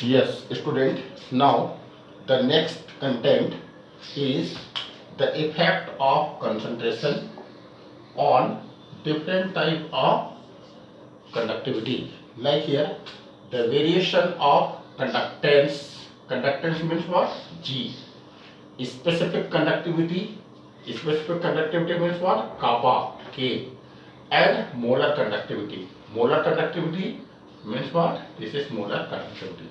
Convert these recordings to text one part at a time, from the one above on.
Yes, student. Now, the next content is the effect of concentration on different type of conductivity. Like here, the variation of conductance. Conductance means what? G. Specific conductivity. Specific conductivity means what? Kappa, K. And molar conductivity. Molar conductivity means what? This is molar conductivity.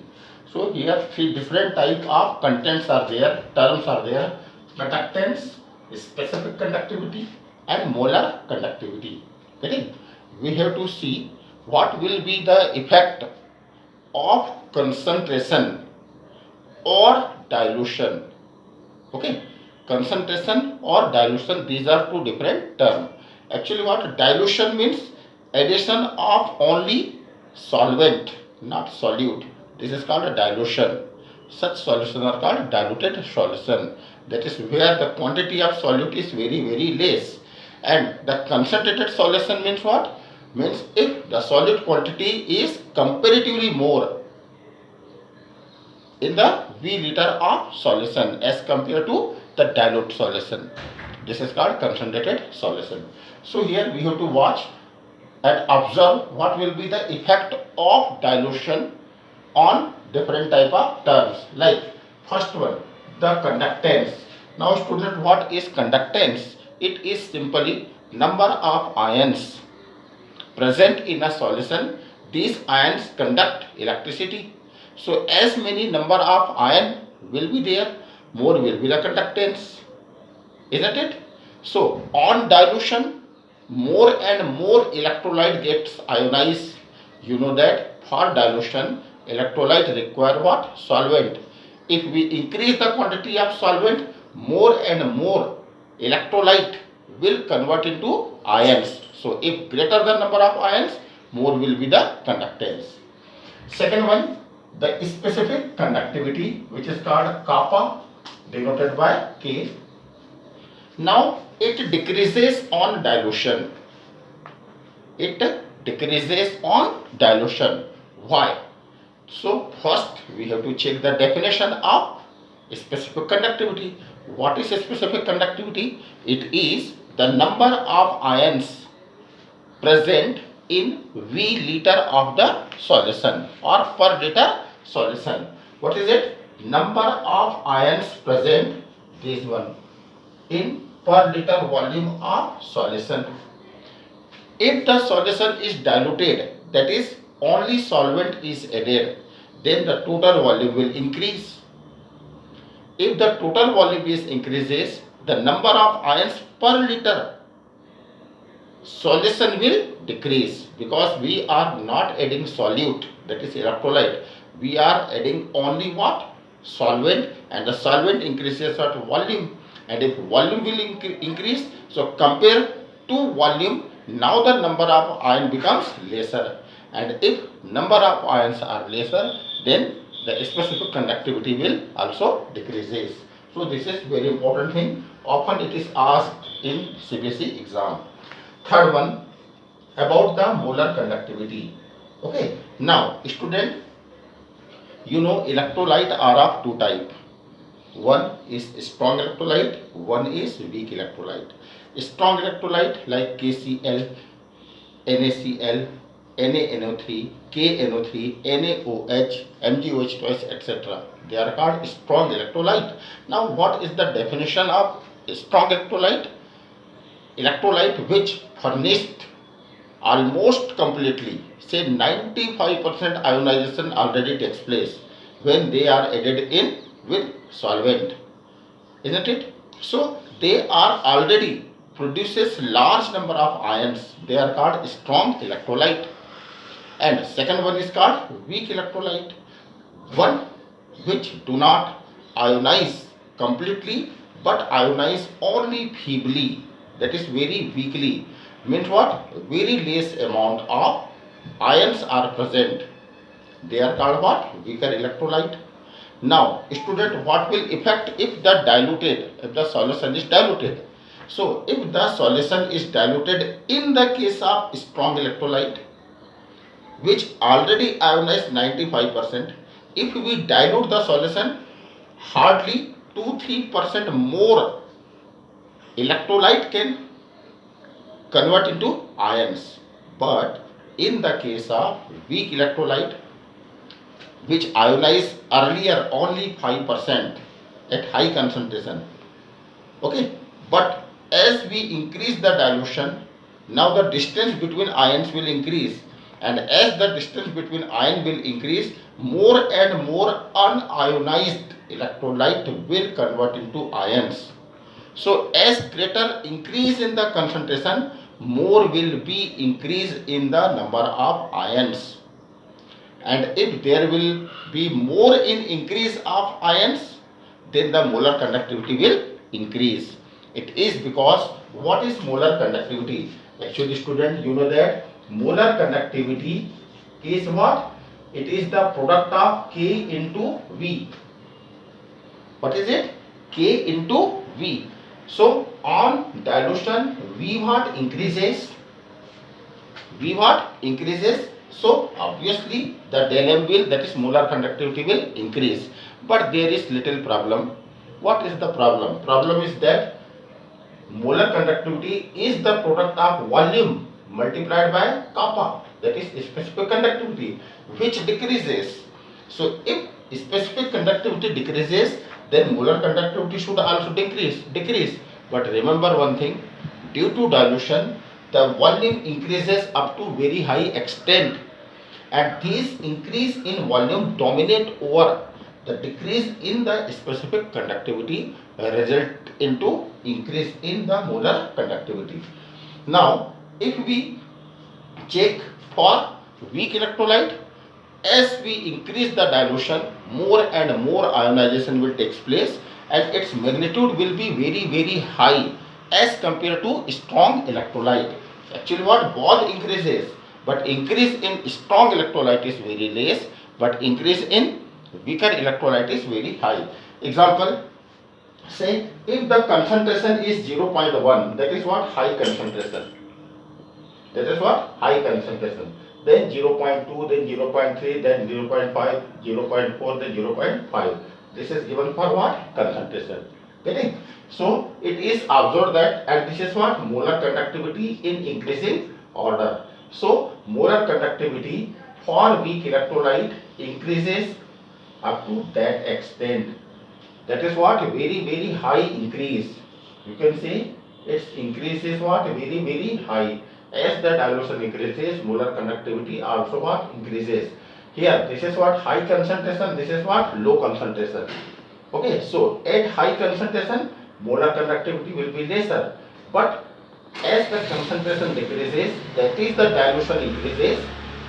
So here three different type of contents are there, terms are there. Conductance, specific conductivity and molar conductivity. Okay? We have to see what will be the effect of concentration or dilution. Okay, concentration or dilution, these are two different terms. Actually what dilution means? Addition of only solvent, not solute. This is called a dilution. Such solutions are called diluted solution. That is where the quantity of solute is very less. And the concentrated solution means what? Means if the solute quantity is comparatively more in the V liter of solution as compared to the dilute solution. This is called concentrated solution. So here we have to watch and observe what will be the effect of dilution on different type of terms. Like first one, the conductance. Now student, what is conductance? It is simply number of ions present in a solution. These ions conduct electricity. So as many number of ion will be there, more will be the conductance, isn't it? So on dilution, more and more electrolyte gets ionized. You know that for dilution, electrolyte require what? Solvent. If we increase the quantity of solvent, more and more electrolyte will convert into ions. So if greater the number of ions, more will be the conductance. Second one, the specific conductivity, which is called kappa, denoted by K. Now it decreases on dilution. It decreases on dilution. Why? So first we have to check the definition of specific conductivity. What is specific conductivity? It is the number of ions present in V liter of the solution or per liter solution. What is it? Number of ions present, this one, in per liter volume of solution. If the solution is diluted, that is only solvent is added, then the total volume will increase. If the total volume is increases, the number of ions per liter solution will decrease, because we are not adding solute, that is electrolyte. We are adding only what? Solvent, and the solvent increases at volume. And if volume will increase, so compare to volume, now the number of ion becomes lesser. And if number of ions are lesser, then the specific conductivity will also decreases. So this is very important thing. Often it is asked in CBSE exam. Third one, about the molar conductivity. Okay. Now, student, you know electrolyte are of two type. One is strong electrolyte, one is weak electrolyte. Strong electrolyte like KCl, NaCl, NaNO3, KNO3, NaOH, MgOH twice, etc. They are called strong electrolyte. Now, what is the definition of strong electrolyte? Electrolyte which furnished almost completely, say 95% ionization already takes place when they are added in with solvent, isn't it? So they are already produces large number of ions. They are called strong electrolyte. And second one is called weak electrolyte, one which do not ionize completely but ionize only feebly, that is very weakly. Means what? Very less amount of ions are present. They are called what? Weaker electrolyte. Now, student, what will affect if the diluted, if the solution is diluted? So, if the solution is diluted in the case of strong electrolyte, which already ionized 95%, if we dilute the solution, hardly 2-3% more electrolyte can convert into ions. But in the case of weak electrolyte, which ionized earlier only 5% at high concentration, okay, but as we increase the dilution, now the distance between ions will increase, and as the distance between ion will increase, more and more unionized electrolyte will convert into ions. So as greater increase in the concentration, more will be increase in the number of ions. And if there will be more in increase of ions, then the molar conductivity will increase. It is because, what is molar conductivity? Actually, student, you know that molar conductivity is what? It is the product of K into V. What is it? K into V. So on dilution, V what increases? V what increases? So obviously the del M will, that is molar conductivity, will increase. But there is little problem. What is the problem? Problem is that molar conductivity is the product of volume multiplied by kappa, that is specific conductivity, which decreases. So if specific conductivity decreases, then molar conductivity should also decrease. But remember one thing, due to dilution, the volume increases up to very high extent, and this increase in volume dominate over the decrease in the specific conductivity, result into increase in the molar conductivity. Now if we check for weak electrolyte, as we increase the dilution, more and more ionization will take place, and its magnitude will be very high as compared to strong electrolyte. Actually what, both increases, but increase in strong electrolyte is very less, but increase in weaker electrolyte is very high. Example, say if the concentration is 0.1, that is what, high concentration. That is what, high concentration. Then 0.2, then 0.3, then 0.5, 0.4, then 0.5. This is given for what? Concentration. Getting? So it is observed that, and this is what, molar conductivity in increasing order. So molar conductivity for weak electrolyte increases up to that extent. That is what, very high increase. You can say its increase is what, very high. As the dilution increases, molar conductivity also what, increases. Here this is what, high concentration, this is what, low concentration. Okay, so at high concentration, molar conductivity will be lesser, but as the concentration decreases, that is the dilution increases,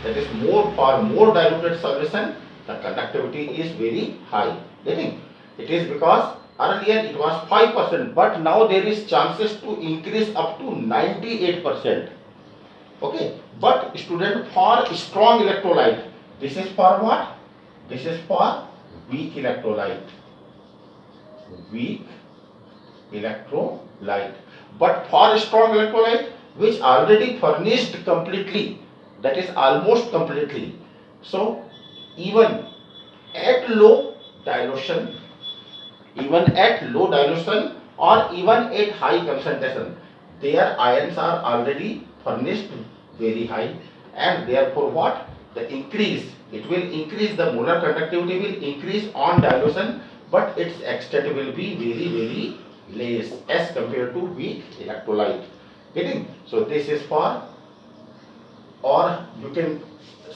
that is more, for more diluted solution, the conductivity is very high. Getting? It is because earlier it was 5%, but now there is chances to increase up to 98%. Okay, but student, for strong electrolyte, this is for what? This is for weak electrolyte. Weak electrolyte. But for strong electrolyte, which already furnished completely, that is almost completely. So even at low dilution, or even at high concentration, their ions are already furnished very high, and therefore what, the increase, it will increase, the molar conductivity will increase on dilution, but its extent will be very less as compared to weak electrolyte. Getting? So this is for, or you can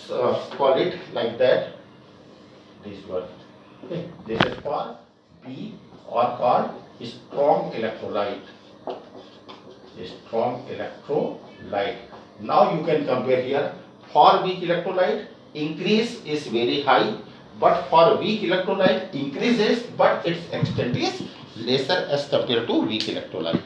call it like that, this one. Okay. This is for B, or called strong electrolyte. Strong electrolyte. Now you can compare here. For weak electrolyte, increase is very high, but for weak electrolyte, increases, but its extent is lesser as compared to weak electrolyte.